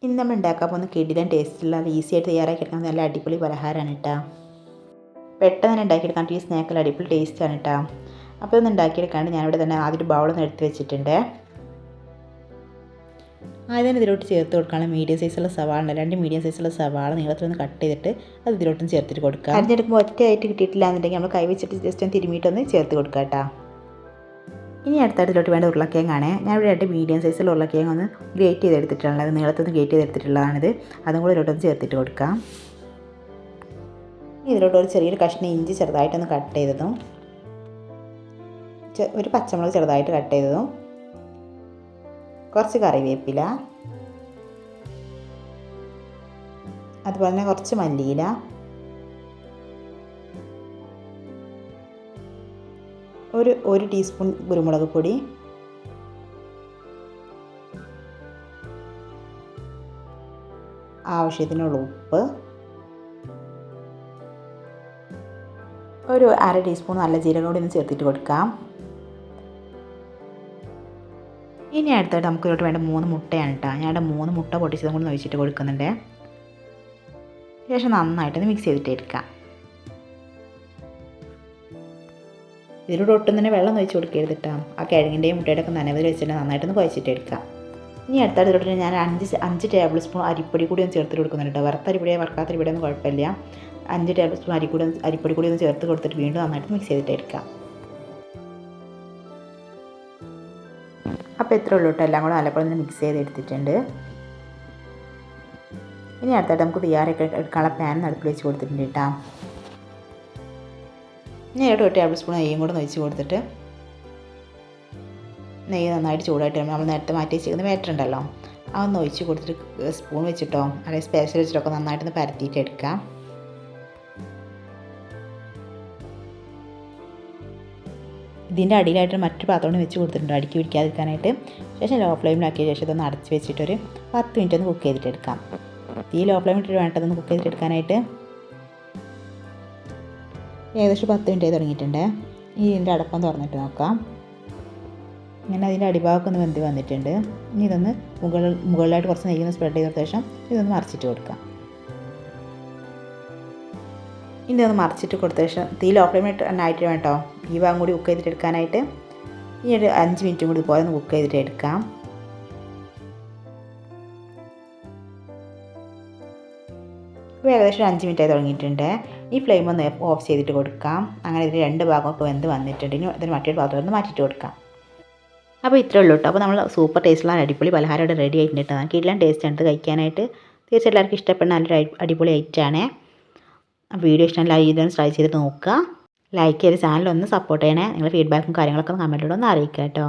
ഇന്ന് നമ്മൾ ഉണ്ടാക്കാൻ പോകുന്ന കിടിലൻ ടേസ്റ്റുള്ള ഈസി ആയിട്ട് തയ്യാറാക്കിയെടുക്കാൻ നല്ല അടിപൊളി പലഹാരമാണ് കേട്ടോ. പെട്ടെന്ന് തന്നെ ഉണ്ടാക്കിയെടുക്കാൻ ഈ സ്നാക്കിൽ അടിപൊളി ടേസ്റ്റാണ് കേട്ടോ. അപ്പോൾ ഇതൊന്ന് ഉണ്ടാക്കിയെടുക്കാണ്ട് ഞാനിവിടെ തന്നെ ആദ്യം ബൗളൊന്ന് എടുത്ത് വെച്ചിട്ടുണ്ട്. ആദ്യം ഇതിലോട്ട് ചേർത്ത് കൊടുക്കാനുള്ള മീഡിയം സൈസുള്ള സവാള ഉണ്ട്. 2 മീഡിയം സൈസുള്ള സവാള നീളത്തിലൊന്ന് കട്ട് ചെയ്തിട്ട് അത് ഇതിലോട്ടും ചേർത്തിട്ട് കൊടുക്കുക. അരിഞ്ഞെടുക്കുമ്പോൾ ഒറ്റയായിട്ട് കിട്ടിയിട്ടില്ല എന്നുണ്ടെങ്കിൽ നമ്മൾ കൈ വെച്ചിട്ട് ജസ്റ്റ് ഒന്ന് തിരുമിയിട്ടൊന്ന് ചേർത്ത് കൊടുക്കുക കേട്ടോ. ഇനി അടുത്തതിലോട്ട് വേണ്ട ഉരുളക്കിഴങ്ങാണ്. ഞാനിവിടെ 2 മീഡിയം സൈസുള്ള ഉരുളക്കിഴങ്ങ് ഒന്ന് ഗ്രേറ്റ് ചെയ്തെടുത്തിട്ടുള്ളത്, നീളത്തൊന്ന് ഗ്രേറ്റ് ചെയ്തെടുത്തിട്ടുള്ളതാണിത്. അതും കൂടി ഇതിലോട്ടൊന്ന് ചേർത്തിട്ട് കൊടുക്കാം. ഇനി ഇതിലോട്ട് ഒരു ചെറിയൊരു കഷ്ണം ഇഞ്ചി ചെറുതായിട്ടൊന്ന് കട്ട് ചെയ്തതും ഒരു പച്ചമുളക് ചെറുതായിട്ട് കട്ട് ചെയ്തതും കുറച്ച് കറിവേപ്പില, അതുപോലെ തന്നെ കുറച്ച് മല്ലിയില, ഒരു ടീസ്പൂൺ കുരുമുളക് പൊടി, ആവശ്യത്തിനുള്ള ഉപ്പ്, ഒരു 1/2 ടീസ്പൂൺ നല്ല ജീരകം കൂടി ഒന്ന് ചേർത്തിട്ട് കൊടുക്കാം. ഇനി അടുത്തായിട്ട് നമുക്ക് ഇതിലോട്ട് വേണ്ട 3 മുട്ടയാണ് കേട്ടോ. ഞാൻ 3 മുട്ട പൊട്ടിച്ചതും കൂടി ഒഴിച്ചിട്ട് കൊടുക്കുന്നുണ്ട്. ശേഷം നന്നായിട്ടൊന്ന് മിക്സ് ചെയ്തിട്ട് എടുക്കാം. ഇതിലൂടെ ഒട്ടും തന്നെ വെള്ളം ഒഴിച്ച് കൊടുക്കരുത് കേട്ടോ. ആ കിഴങ്ങിൻ്റെയും മുട്ടയുടെ ഒക്കെ നനവിൽ വെച്ചിട്ട് നന്നായിട്ടൊന്ന് കുഴച്ചിട്ട് എടുക്കാം. ഇനി അടുത്ത ഇതിലോട്ട് ഞാൻ 5 ടേബിൾ സ്പൂൺ അരിപ്പൊടി കൂടി ഒന്ന് ചേർത്ത് കൊടുക്കുന്നുണ്ട് കേട്ടോ. വറുത്തരിപ്പൊടിയോ വറുക്കാത്തരിപ്പൊടിയൊന്നും കുഴപ്പമില്ല. 5 ടേബിൾ സ്പൂൺ അരിപ്പൊടി കൂടി ഒന്ന് ചേർത്ത് കൊടുത്തിട്ട് വീണ്ടും നന്നായിട്ട് മിക്സ് ചെയ്തിട്ട് എടുക്കാം. അപ്പോൾ ഇത്രേ ഉള്ളൂ കേട്ടോ. എല്ലാം കൂടെ നല്ലപോലെ ഒന്ന് മിക്സ് ചെയ്ത് എടുത്തിട്ടുണ്ട്. ഇനി അടുത്തായിട്ട് നമുക്ക് തയ്യാറൊക്കെ എടുക്കാനുള്ള പാൻ അടുപ്പിൽ വെച്ച് കൊടുത്തിട്ടുണ്ട് കേട്ടോ. ഇനി 1 ടേബിൾ സ്പൂൺ നെയ്യും കൂടെ ഒഴിച്ച് കൊടുത്തിട്ട് നെയ്യ് നന്നായിട്ട് ചൂടായിട്ട് നമ്മൾ നേരത്തെ മാറ്റി വെച്ചിരിക്കുന്ന ബാറ്റർ ഉണ്ടല്ലോ അതൊന്ന് ഒഴിച്ച് കൊടുത്തിട്ട് സ്പൂൺ വെച്ചിട്ടോ അല്ലെങ്കിൽ സ്പേഷ്യൽ വെച്ചിട്ടൊക്കെ നന്നായിട്ടൊന്ന് പരത്തിയിട്ട് എടുക്കാം. ഇതിൻ്റെ അടിയിലായിട്ട് മറ്റൊരു പാത്രം വെച്ച് കൊടുത്തിട്ടുണ്ട് അടുക്കി പിടിക്കാതിരിക്കാനായിട്ട്. ശേഷം ലോ ഫ്ലെയിമിലാക്കിയ ശേഷം ഇതൊന്ന് അടച്ച് വെച്ചിട്ടൊരു 10 മിനിറ്റ് ഒന്ന് കുക്ക് ചെയ്തിട്ടെടുക്കാം. ഈ ലോ ഫ്ലെയിമിലിട്ട് വേണ്ടതൊന്ന് കുക്ക് ചെയ്തിട്ടെടുക്കാനായിട്ട്. ഏകദേശം 10 മിനിറ്റ് ആയി തുടങ്ങിയിട്ടുണ്ട്. ഇനി ഇതിൻ്റെ അടപ്പം തുറന്നിട്ട് നോക്കാം. ഇങ്ങനെ അതിൻ്റെ അടിഭാഗമൊക്കെ ഒന്ന് വെന്ത് വന്നിട്ടുണ്ട്. ഇനി ഇതൊന്ന് മുകളിലായിട്ട് കുറച്ച് നെയ്യൊന്ന് സ്പ്രെഡ് ചെയ്ത ശേഷം ഇതൊന്ന് മറിച്ചിട്ട് കൊടുക്കാം. ഇനി ഇതൊന്ന് മറിച്ചിട്ട് കൊടുത്ത ശേഷം ലോ ഫ്ലെയിമിൽ ആയിട്ട് വേട്ടോ ഈ ഭാഗം കൂടി കുക്ക് ചെയ്തിട്ട് എടുക്കാനായിട്ട്. ഇനി ഒരു 5 മിനിറ്റും കൂടി ഇതുപോലെ ഒന്ന് കുക്ക് ചെയ്തിട്ട് എടുക്കാം. ഇപ്പോൾ ഏകദേശം 5 മിനിറ്റ് ആയി തുടങ്ങിയിട്ടുണ്ട്. ഈ ഫ്ലെയിം ഒന്ന് ഓഫ് ചെയ്തിട്ട് കൊടുക്കാം. അങ്ങനെ ഇതിന് 2 ഭാഗം ഇപ്പോൾ വെന്ത് വന്നിട്ടുണ്ട്. ഇനി ഇതിന് മറ്റൊരു പാത്രം ഒന്ന് മാറ്റിയിട്ട് കൊടുക്കാം. അപ്പോൾ ഇത്രേ ഉള്ളൂ കേട്ടോ. അപ്പോൾ നമ്മൾ സൂപ്പർ ടേസ്റ്റുള്ള അടിപൊളി പലഹാരം ഇവിടെ റെഡി ആയിട്ടുണ്ട് കേട്ടോ. കിടിലൻ ടേസ്റ്റാണ് ഇത് കഴിക്കാനായിട്ട്. തീർച്ചയായിട്ടും എല്ലാവർക്കും ഇഷ്ടപ്പെടുന്ന നല്ലൊരു അടിപൊളി ഐറ്റമാണ്. വീഡിയോ ഇഷ്ടമല്ല ഇതൊന്ന് ട്രൈ ചെയ്ത് നോക്കുക. ലൈക്ക് ചെയ്ത് ചാനലൊന്ന് സപ്പോർട്ട് ചെയ്യണേ. നിങ്ങളുടെ ഫീഡ്ബാക്കും കാര്യങ്ങളൊക്കെ കമൻറ്റിലൂടെ ഒന്ന് അറിയിക്കുക കേട്ടോ.